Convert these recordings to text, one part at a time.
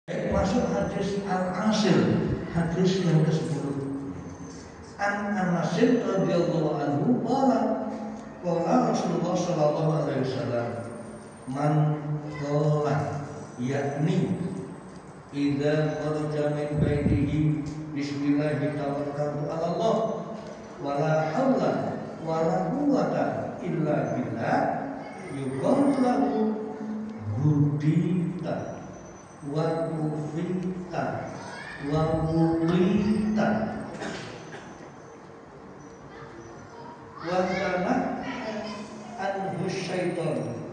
Masuk hadis al-asil, hadis yang ke-10. An Anasin radhiyallahu anhu qala Rasulullah sallallahu alaihi wasallam man qala yakni idza kharaja min baitihi bismillah tawakkaltu ala Allah wala haula wala quwwata illa billah yuqalu lahu hudita wa ufita wa wulita wa kana anhu syaitan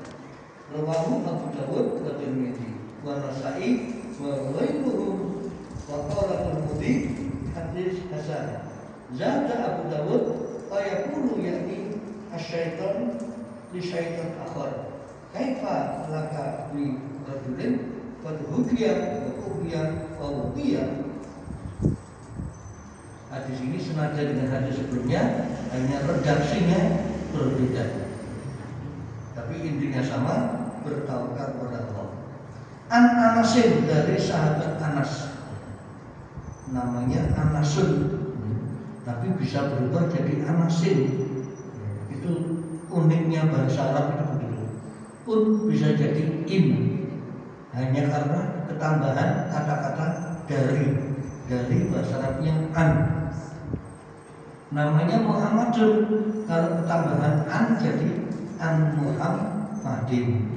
rawahu Abu Dawud wa Tirmidzi wa Nasa'i wa ghairuhum wa qala Tirmidzi hadis hasan. Zada Abu Dawud wa yaqulu yakni asy-syaitan li syaitan akhar kaifa laka li rajulin Wadhubiyah, Wawubiyah. Hadis ini senada dengan hadis sebelumnya, hanya redaksinya berbeda, tapi intinya sama, bertawakal kepada Allah. An Anasin, dari sahabat Anas, namanya Anasun, tapi bisa berubah jadi Anasin. Itu uniknya bahasa Arab itu begitu. Pun bisa jadi in, hanya karena ketambahan kata-kata dari bahasa Arabnya an. Namanya Muhammadun, kalau ketambahan an jadi an Muhammadin.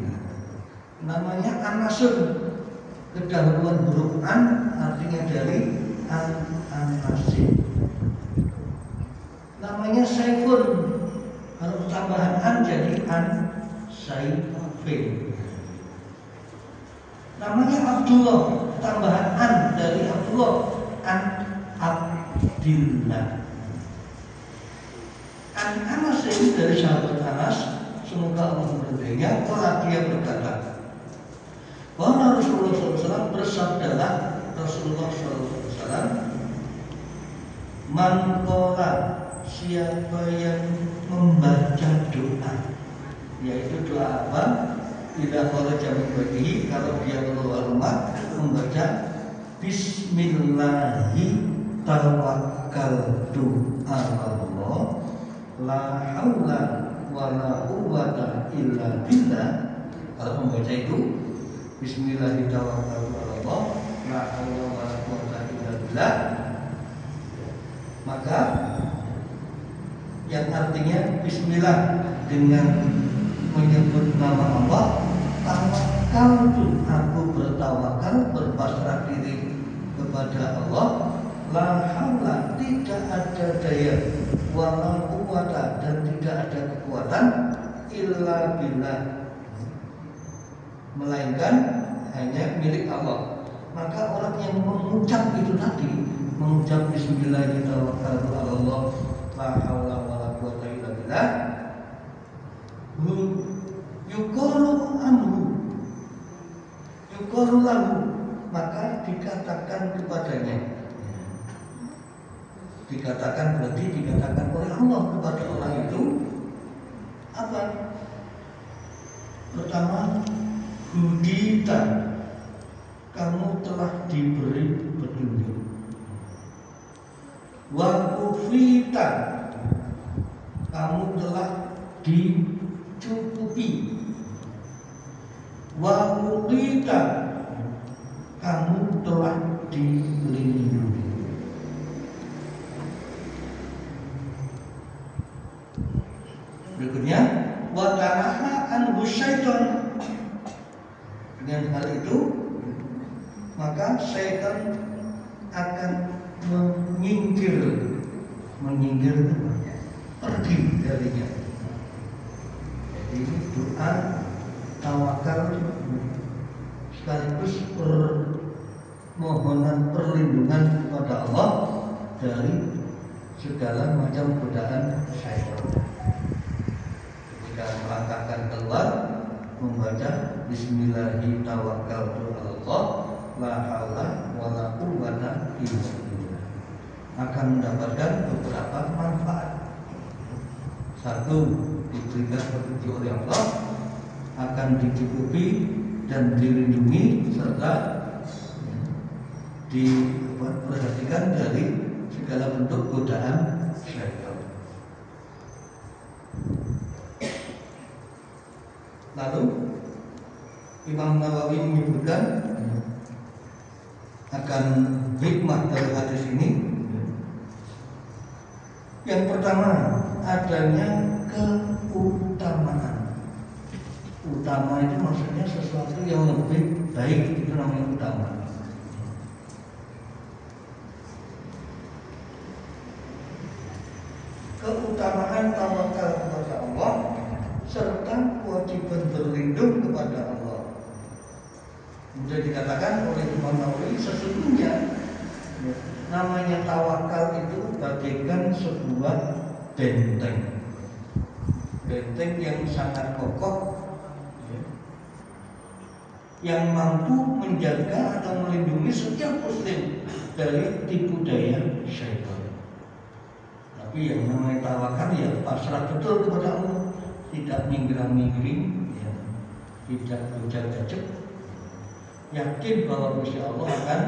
Namanya Anasun, kedahuluan huruf an artinya dari an Anasin. Namanya Saifun, kalau ketambahan an jadi an Saifin. Namanya Abdullah, tambahan an dari Abdullah, an Abdillah. An Anas ini dari sahabat Anas, semoga Allah meridainya. Kalau dia berkata, bahwa Rasulullah SAW bersabdalah, Rasulullah SAW, man qala, siapa yang membaca doa, yaitu doa apa? Tidak boleh jamin bagi kalau dia keluar rumah membaca Bismillahi tawakkaltu ala Allah la haula wala quwwata illa billah. Kalau membaca itu Bismillahi tawakkaltu ala Allah la haula wala quwwata illa billah, maka yang artinya Bismillah dengan menyebut nama Allah, tawakkaltu, aku bertawakal, berpasrah diri kepada Allah, la haula, tidak ada daya, wala quwwata, dan tidak ada kekuatan, illa billah, melainkan hanya milik Allah. Maka orang yang mengucap itu tadi, mengucap Bismillahirrahmanirrahim, la haula wala quwwata illa billah, yuqalu anhu, yuqalu lahu, maka dikatakan kepadanya. Dikatakan berarti dikatakan oleh Allah kepada orang itu apa? Pertama, hudita, kamu telah diberi petunjuk. Wa kufita, kamu telah dicukupi. Wa uqita, kamu telah dilindungi. Berikutnya, wa tanaha anhu syaitan, dengan hal itu maka syaitan akan menyingkir pergi darinya. Jadi doa tawakal sekaligus permohonan perlindungan kepada Allah dari segala macam godaan syaitan. Ketika melangkahkan keluar, membaca Bismillahirrahmanirrahim tawakkaltu ala Allah la haula wala quwwata illa billah, akan mendapatkan beberapa manfaat. Satu, diberikan petunjuk oleh Allah, akan dicukupi dan dilindungi, serta diperhatikan dari segala bentuk godaan syaitan. Lalu Imam Nawawi menyebutkan akan hikmah dari hadis ini. Yang pertama, adanya keutamaan. Utama itu maksudnya sesuatu yang lebih baik, itu namanya utama. Keutamaan tawakal kepada Allah serta kewajiban berlindung kepada Allah. Kemudian dikatakan oleh Imam Nawawi, sesungguhnya namanya tawakal itu bagaikan sebuah benteng. Benteng yang sangat kokoh, yang mampu menjaga atau melindungi setiap muslim dari tipu daya syaitan. Tapi yang namanya tawakal ya pasrah betul kepada Allah, tidak minggram-mingring, ya, tidak gojek-gojek, yakin bahwa Gusti Allah akan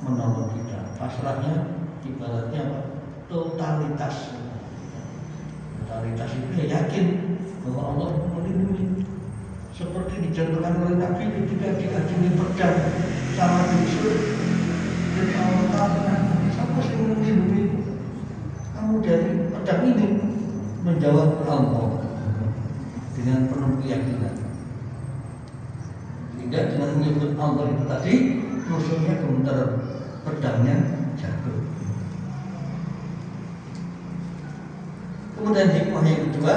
menolong kita. Pasrahnya ibaratnya apa? Totalitas. Totalitas itu ya yakin bahwa Allah melindungi. Seperti dicontohkan oleh Nabi ketika diajungi pedang sama musuh, dan Allah katakan, siapa yang melindungi kamu dari pedang ini? Menjawab Allah dengan penuh keyakinan. Sehingga dengan menyebut Allah itu tadi, musuhnya gemetar, pedangnya jatuh. Kemudian hikmah yang kedua,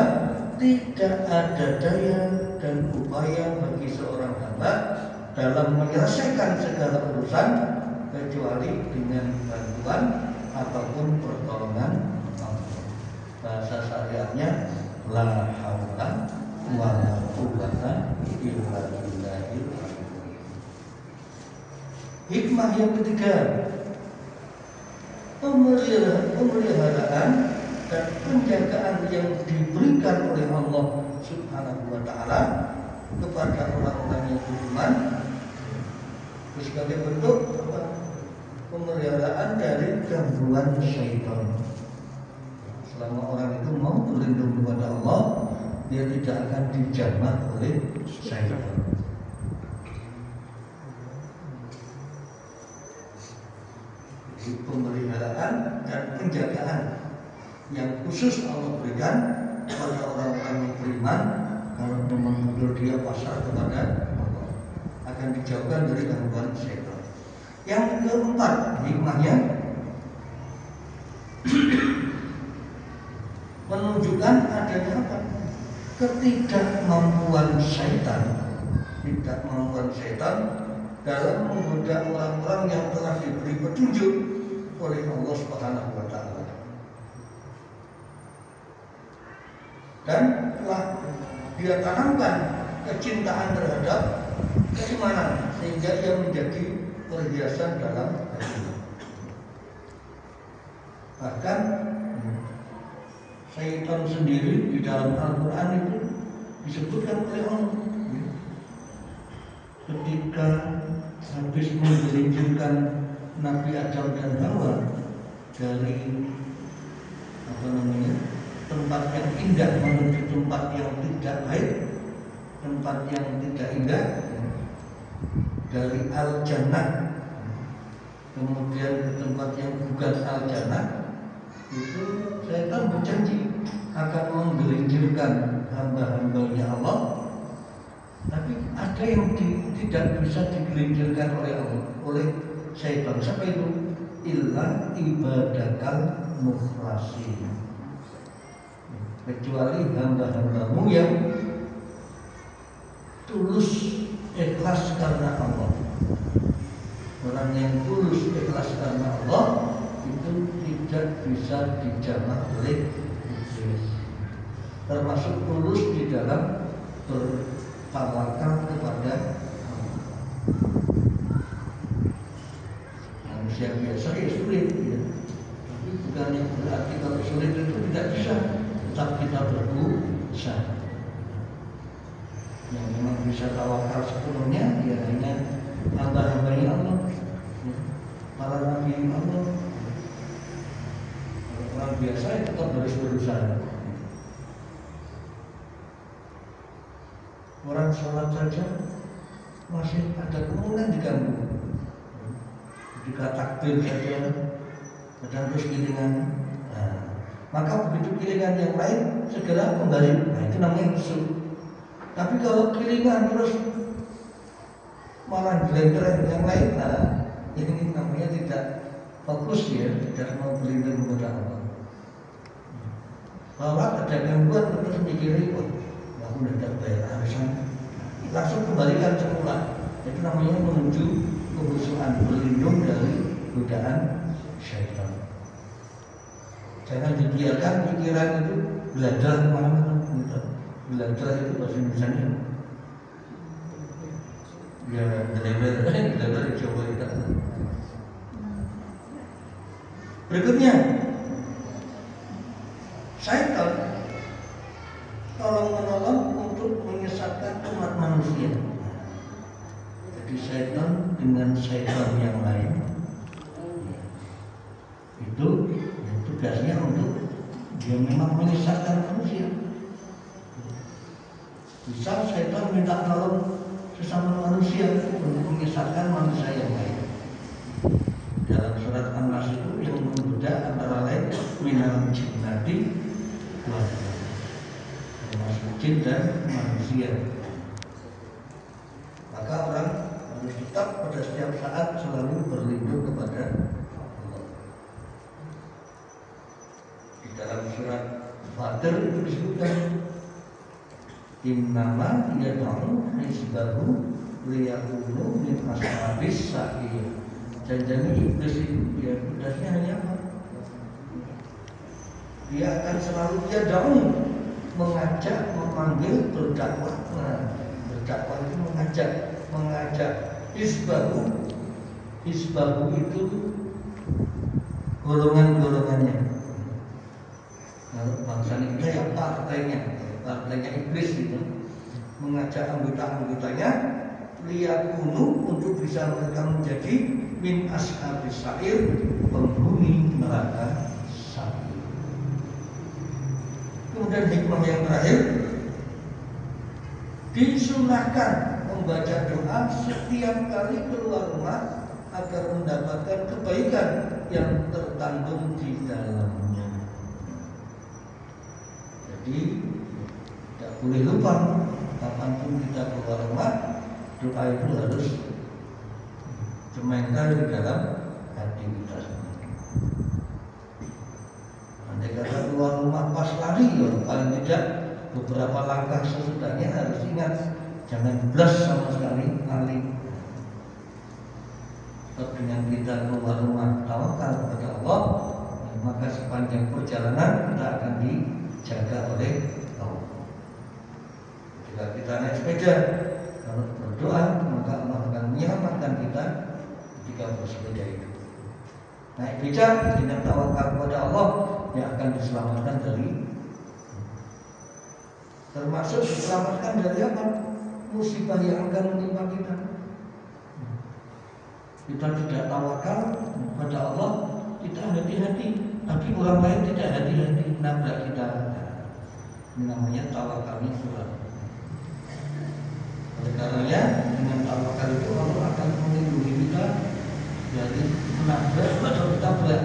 tidak ada daya dan upaya bagi seorang hamba dalam menyelesaikan segala urusan kecuali dengan bantuan ataupun pertolongan Allah. Bahasa syariatnya la haula wala quwwata illa billahil azim. Hikmah yang ketiga, pemeliharaan dan penjagaan yang diberikan oleh Allah Subhanahu wa ta'ala kepada orang-orang yang beriman sebagai bentuk pemeliharaan dari gangguan syaitan. Selama orang itu mau berlindung kepada Allah, dia tidak akan dijamah oleh syaitan. Jadi pemeliharaan dan penjagaan yang khusus Allah berikan kepada orang-orang yang beriman, kalau memang dia pasrah kepada Allah, akan dijauhkan dari gangguan syaitan. Yang keempat, hikmahnya menunjukkan adanya apa? Ketidakmampuan syaitan, dalam menggoda orang-orang yang telah diberi petunjuk oleh Allah Subhanahu wa ta'ala. Dan telah dia tanamkan kecintaan terhadap keimanan sehingga ia menjadi perhiasan dalam hati. Bahkan syaitan sendiri di dalam Al-Quran itu disebutkan oleh Allah ketika habis menggelincirkan Nabi Adam dan Hawa dari tempat yang indah menuju tempat yang tidak baik, tempat yang tidak indah, dari Al-Jannah kemudian ke tempat yang bukan Al-Jannah, itu syaitan berjanji akan menggelincirkan hamba-hambanya Allah. Tapi ada yang tidak bisa digelincirkan oleh Allah, oleh syaitan. Siapa itu? Illa ibadakal mukhlasin, kecuali hamba-hambamu yang tulus ikhlas karena Allah. Orang yang tulus ikhlas karena Allah itu tidak bisa dijamah oleh iblis, termasuk tulus di dalam bertawakal kepada Allah. Manusia biasa ya sulit, ya. Tapi bukan yang berarti kalau sulit itu tidak bisa, tetap kita berusaha. Yang memang bisa tawakal sepenuhnya, ya hanya hamba-hambanya Allah. Para biasa ya tetap harus berusaha. Orang sholat saja masih ada kemungkinan diganggu. Jika takbir saja kadang terus kiringan. Maka begitu kiringan yang lain segera kembali. Nah itu namanya khusyuk. Tapi kalau kiringan terus malah geleng-geleng yang lain, ini namanya tidak fokus ya, tidak mau berlindung kepada Allah. Bahwa ada gangguan terus mikirin, aku udah terbayar harusnya langsung kembalikan semula. Itu namanya menuju kekhusyukan, berlindung dari godaan syaitan. Jangan dibiarkan pikiran itu belajar kemana-mana. Belajar itu bahasa Indonesianya ya belajar coba kita. Berikutnya, syaitan tolong-menolong untuk menyesatkan umat manusia. Jadi syaitan dengan syaitan yang lain itu tugasnya untuk dia memang menyesatkan manusia. Bisa syaitan minta tolong sesama manusia untuk menyesatkan manusia yang lain. Dalam surat An-Nas itu yang membedah antara lain minal jinnati wal ins, termasuk jin dan manusia. Maka orang harus tetap pada setiap saat selalu berlindung kepada Allah. Di dalam surat Fatir itu disebutkan innama yad'u hizbahu liyakunu min ashabis sa'ir. Jangan iblis itu dia tugasnya hanya apa? Dia akan selalu mengajak, memanggil, berdakwah. Berdakwah itu mengajak hizbahu. Hizbahu itu golongan-golongannya. Kalau bangsa kita ya partainya iblis itu mengajak anggota-anggotanya liyakunu untuk bisa mereka menjadi min ashabis sa'ir, penghuni neraka sa'ir. Kemudian hikmah yang terakhir, disunahkan membaca doa setiap kali keluar rumah agar mendapatkan kebaikan yang terkandung di dalamnya. Jadi tidak boleh lupa kapanpun kita keluar rumah, doa itu harus cemental di dalam hati kita sendiri. Andai kata keluar rumah pas lari, ya paling tidak beberapa langkah sesudahnya harus ingat, jangan blas sama sekali lari. Dengan kita keluar rumah tawakal kepada Allah, maka sepanjang perjalanan kita akan dijaga oleh Allah. Jika kita naik sepeda, kalau berdoa maka Allah akan menyelamatkan kita ketika bersepeda itu. Naik beca dengan tawakal kepada Allah yang akan diselamatkan dari, termasuk diselamatkan dari apa? Musibah yang akan menimpa kita. Kita tidak tawakal kepada Allah, kita hati-hati, tapi orang lain tidak hati-hati, nabrak kita. Ini namanya tawakalnya kurang. Oleh karenanya dengan tawakal itu Allah akan melindungi kita dari menabrak atau ditabrak,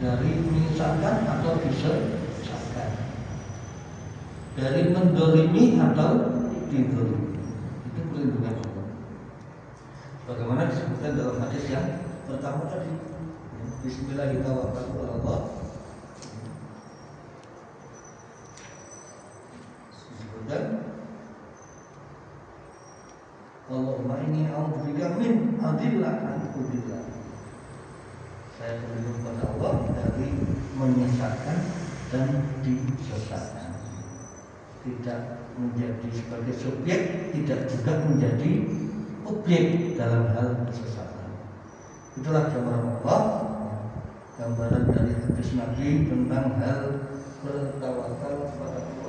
dari menyesatkan atau disesatkan, dari mendolimi atau didolimi. Itu perlindungan Allah. Bagaimana disebutkan dalam hadis yang pertama tadi, Bismillahirrahmanirrahim. Disebutkan Allahumma inni a'udzubika min adillah an udillah. Saya berlindung kepada Allah dari menyesatkan dan disesatkan. Tidak menjadi sebagai subjek, tidak juga menjadi objek dalam hal kesesatan. Itulah gambaran Allah, gambaran dari hadis Nabi tentang hal bertawakal kepada Allah.